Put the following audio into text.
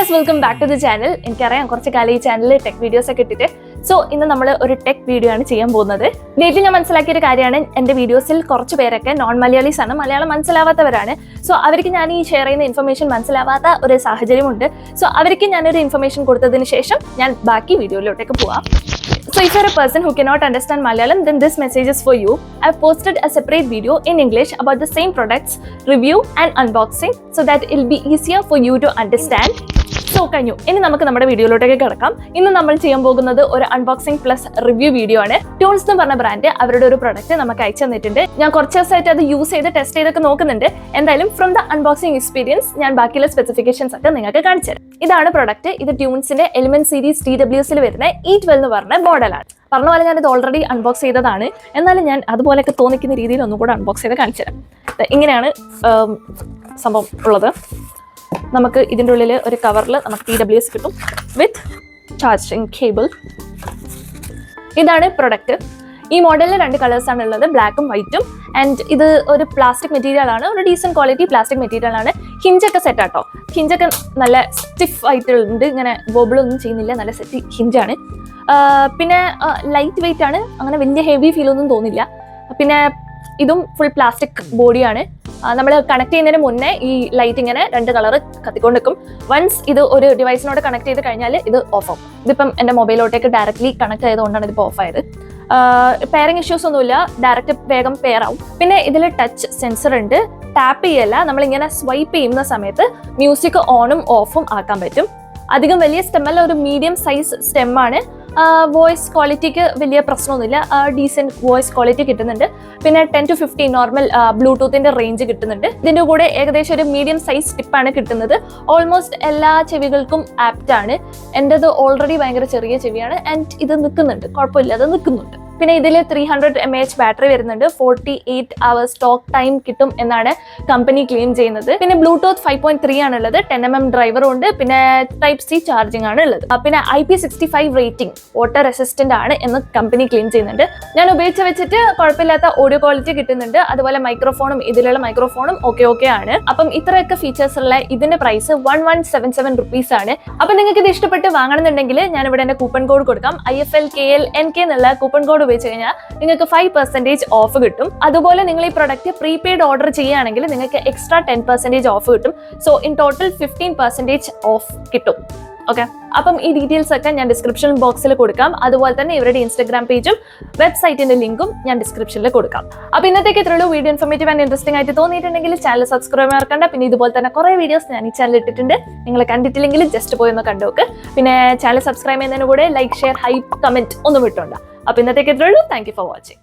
Guys, welcome back to the channel. എനിക്കറിയാം കുറച്ച് കാലം ഈ ചാനലിൽ ടെക് വീഡിയോസ് ഒക്കെ ഇട്ടിട്ട്. സോ ഇന്ന് നമ്മൾ ഒരു ടെക് വീഡിയോ ആണ് ചെയ്യാൻ പോകുന്നത്. നേരത്തെ ഞാൻ മനസ്സിലാക്കിയ ഒരു കാര്യമാണ്, എൻ്റെ വീഡിയോസിൽ കുറച്ച് പേരൊക്കെ നോൺ മലയാളീസ് ആണ്, മലയാളം മനസ്സിലാവാത്തവരാണ്. സോ അവർക്ക് ഞാൻ ഈ ഷെയർ ചെയ്യുന്ന ഇൻഫർമേഷൻ മനസ്സിലാവാത്ത ഒരു സാഹചര്യമുണ്ട്. സോ അവർക്ക് ഞാനൊരു ഇൻഫർമേഷൻ കൊടുത്തതിന് ശേഷം ഞാൻ ബാക്കി വീഡിയോയിലോട്ടേക്ക് പോവാം. So if you're a person who cannot understand Malayalam, then this message is for you. I've posted a separate video in English about the same products, review and unboxing, so that it'll be easier for you to understand. So കഴിഞ്ഞു. ഇനി നമുക്ക് നമ്മുടെ വീഡിയോയിലോട്ടേക്ക് കിടക്കാം. ഇന്ന് നമ്മൾ ചെയ്യാൻ പോകുന്നത് ഒരു അൺബോക്സിംഗ് പ്ലസ് റിവ്യൂ വീഡിയോ ആണ്. ട്യൂൺസ് എന്ന് പറഞ്ഞ ബ്രാൻഡ് അവരുടെ ഒരു പ്രൊഡക്റ്റ് നമുക്ക് അയച്ചു തന്നിട്ടുണ്ട്. ഞാൻ കുറച്ച് ദിവസമായിട്ട് അത് യൂസ് ചെയ്ത് ടെസ്റ്റ് ചെയ്തൊക്കെ നോക്കുന്നുണ്ട്. എന്തായാലും ഫ്രം ദ അൺബോക്സിംഗ് എക്സ്പീരിയൻസ് ഞാൻ ബാക്കിയുള്ള സ്പെസിഫിക്കേഷൻസ് ഒക്കെ നിങ്ങൾക്ക് കാണിച്ചു തരാം. ഇതാണ് പ്രൊഡക്റ്റ്. ഇത് ട്യൂൺസിന്റെ എലിമെന്റ് സീരീസ് TWSൽ വരുന്ന E12 എന്ന് പറഞ്ഞ മോഡലാണ്. പറഞ്ഞ പോലെ ഞാനിത് ഓൾറെഡി അൺബോക്സ് ചെയ്തതാണ്. എന്നാലും ഞാൻ അതുപോലെയൊക്കെ തോന്നിക്കുന്ന രീതിയിൽ ഒന്നും കൂടെ അൺബോക്സ് ചെയ്ത് കാണിച്ചു തരാം. ഇങ്ങനെയാണ് സംഭവം ഉള്ളത്. നമുക്ക് ഇതിൻ്റെ ഉള്ളിൽ ഒരു കവറിൽ നമുക്ക് TWS കിട്ടും വിത്ത് ചാർജിങ് കേബിൾ. ഇതാണ് പ്രൊഡക്റ്റ്. ഈ മോഡലിൽ 2 കളേഴ്സാണ് ഉള്ളത്, ബ്ലാക്കും വൈറ്റും. ആൻഡ് ഇത് ഒരു പ്ലാസ്റ്റിക് മെറ്റീരിയൽ ആണ്, ഒരു ഡീസൻറ്റ് ക്വാളിറ്റി പ്ലാസ്റ്റിക് മെറ്റീരിയൽ ആണ്. ഹിഞ്ചൊക്കെ സെറ്റ് ആട്ടോ. ഹിഞ്ചൊക്കെ നല്ല സ്റ്റിഫ് ആയിട്ടുണ്ട്, ഇങ്ങനെ ബോബിളൊന്നും ചെയ്യുന്നില്ല, നല്ല സെറ്റ് ഹിഞ്ചാണ്. പിന്നെ ലൈറ്റ് വെയിറ്റ് ആണ്, അങ്ങനെ വലിയ ഹെവി ഫീലൊന്നും തോന്നില്ല. പിന്നെ ഇതും ഫുൾ പ്ലാസ്റ്റിക് ബോഡിയാണ്. നമ്മൾ കണക്ട് ചെയ്യുന്നതിന് മുന്നേ ഈ ലൈറ്റ് ഇങ്ങനെ 2 കളർ കത്തിക്കൊണ്ട് നിൽക്കും. വൺസ് ഇത് ഒരു ഡിവൈസിനോട് കണക്ട് ചെയ്ത് കഴിഞ്ഞാൽ ഇത് ഓഫ് ആവും. ഇതിപ്പം എൻ്റെ മൊബൈലോട്ടേക്ക് ഡയറക്റ്റ്ലി കണക്ട് ചെയ്തുകൊണ്ടാണ് ഇതിപ്പോൾ ഓഫ് ആയത്. പെയറിംഗ് ഇഷ്യൂസ് ഒന്നുമില്ല, ഡയറക്റ്റ് വേഗം പെയർ ആവും. പിന്നെ ഇതിൽ ടച്ച് സെൻസർ ഉണ്ട്. ടാപ്പ് ചെയ്യല്ല, നമ്മളിങ്ങനെ സ്വൈപ്പ് ചെയ്യുന്ന സമയത്ത് മ്യൂസിക് ഓണും ഓഫും ആക്കാൻ പറ്റും. അധികം വലിയ സ്റ്റെമ്മല്ല, ഒരു മീഡിയം സൈസ് സ്റ്റെമ്മാണ്. വോയിസ് ക്വാളിറ്റിക്ക് വലിയ പ്രശ്നമൊന്നുമില്ല, ഡീസെൻറ്റ് വോയിസ് ക്വാളിറ്റി കിട്ടുന്നുണ്ട്. പിന്നെ 10 to 15 നോർമൽ ബ്ലൂടൂത്തിൻ്റെ റേഞ്ച് കിട്ടുന്നുണ്ട്. ഇതിൻ്റെ കൂടെ ഏകദേശം ഒരു മീഡിയം സൈസ് ടിപ്പാണ് കിട്ടുന്നത്. ഓൾമോസ്റ്റ് എല്ലാ ചെവികൾക്കും ആപ്റ്റാണ്. എൻ്റെത് ഓൾറെഡി ഭയങ്കര ചെറിയ ചെവിയാണ്. ആൻഡ് ഇത് നിൽക്കുന്നുണ്ട്, കുഴപ്പമില്ലാതെ നിൽക്കുന്നുണ്ട്. പിന്നെ ഇതിൽ 300 mAh ബാറ്ററി വരുന്നുണ്ട്. 48 hours ടോക്ക് ടൈം കിട്ടും എന്നാണ് കമ്പനി ക്ലെയിം ചെയ്യുന്നത്. പിന്നെ ബ്ലൂടൂത്ത് 5.3 ആണുള്ളത്, 10mm ഡ്രൈവറും ഉണ്ട്. പിന്നെ Type-C ചാർജിങ് ആണ് ഉള്ളത്. പിന്നെ IP65 റേറ്റിംഗ്, വാട്ടർ റെസിസ്റ്റന്റ് ആണ് എന്ന് കമ്പനി ക്ലെയിം ചെയ്യുന്നുണ്ട്. ഞാൻ ഉപയോഗിച്ച് വെച്ചിട്ട് കുഴപ്പമില്ലാത്ത ഓഡിയോ ക്വാളിറ്റി കിട്ടുന്നുണ്ട്. അതുപോലെ മൈക്രോഫോണും, ഇതിലുള്ള മൈക്രോഫോണും ഓക്കെ ആണ്. അപ്പം ഇത്രയൊക്കെ ഫീച്ചേഴ്സ് ഉള്ള ഇതിന്റെ പ്രൈസ് 1177 rupees ആണ്. അപ്പൊ നിങ്ങൾക്ക് ഇത് ഇഷ്ടപ്പെട്ട് വാങ്ങണമെന്നുണ്ടെങ്കിൽ ഞാൻ ഇവിടെ എന്റെ കൂപ്പൺ കോഡ് കൊടുക്കാം. IFLKLNK എന്നുള്ള കൂപ്പൺ കോഡ് ഉപയോഗിച്ച് കഴിഞ്ഞാൽ നിങ്ങൾക്ക് 5% ഓഫ് കിട്ടും. അതുപോലെ നിങ്ങൾ ഈ പ്രൊഡക്റ്റ് പ്രീപെയ്ഡ് ഓർഡർ ചെയ്യുകയാണെങ്കിൽ നിങ്ങൾക്ക് എക്സ്ട്രാ 10% ഓഫ് കിട്ടും. സോ ഇൻ ടോട്ടൽ 15% ഓഫ് കിട്ടും. ഓക്കെ, അപ്പം ഈ ഡീറ്റെയിൽസ് ഒക്കെ ഞാൻ ഡിസ്ക്രിപ്ഷൻ ബോക്സിൽ കൊടുക്കാം. അതുപോലെ തന്നെ ഇവരുടെ ഇൻസ്റ്റാഗ്രാം പേജും വെബ്സൈറ്റിന്റെ ലിങ്കും ഞാൻ ഡിസ്ക്രിപ്ഷനിൽ കൊടുക്കാം. അപ്പോൾ ഇന്നത്തേക്ക് ഇത്രയുള്ളൂ. വീഡിയോ ഇൻഫോർമേറ്റീവ് ആൻഡ് ഇൻട്രസ്റ്റിംഗ് ആയിട്ട് തോന്നിയിട്ടുണ്ടെങ്കിൽ ചാനൽ സബ്സ്ക്രൈബ് മറക്കണ്ട. പിന്നെ ഇതുപോലെ തന്നെ കുറേ വീഡിയോസ് ഞാൻ ഈ ചാനൽ ഇട്ടിട്ടുണ്ട്. നിങ്ങൾ കണ്ടിട്ടില്ലെങ്കിൽ ജസ്റ്റ് പോയി ഒന്ന് കണ്ടുനോക്ക്. പിന്നെ ചാനൽ സബ്സ്ക്രൈബ് ചെയ്യുന്നതിന് കൂടെ ലൈക്ക്, ഷെയർ, ഹൈപ്പ്, കമന്റ് ഒന്നും വിട്ടോണ്ട. അപ്പോൾ ഇന്നത്തേക്ക് ഇത്രയുള്ളൂ. Thank you for watching.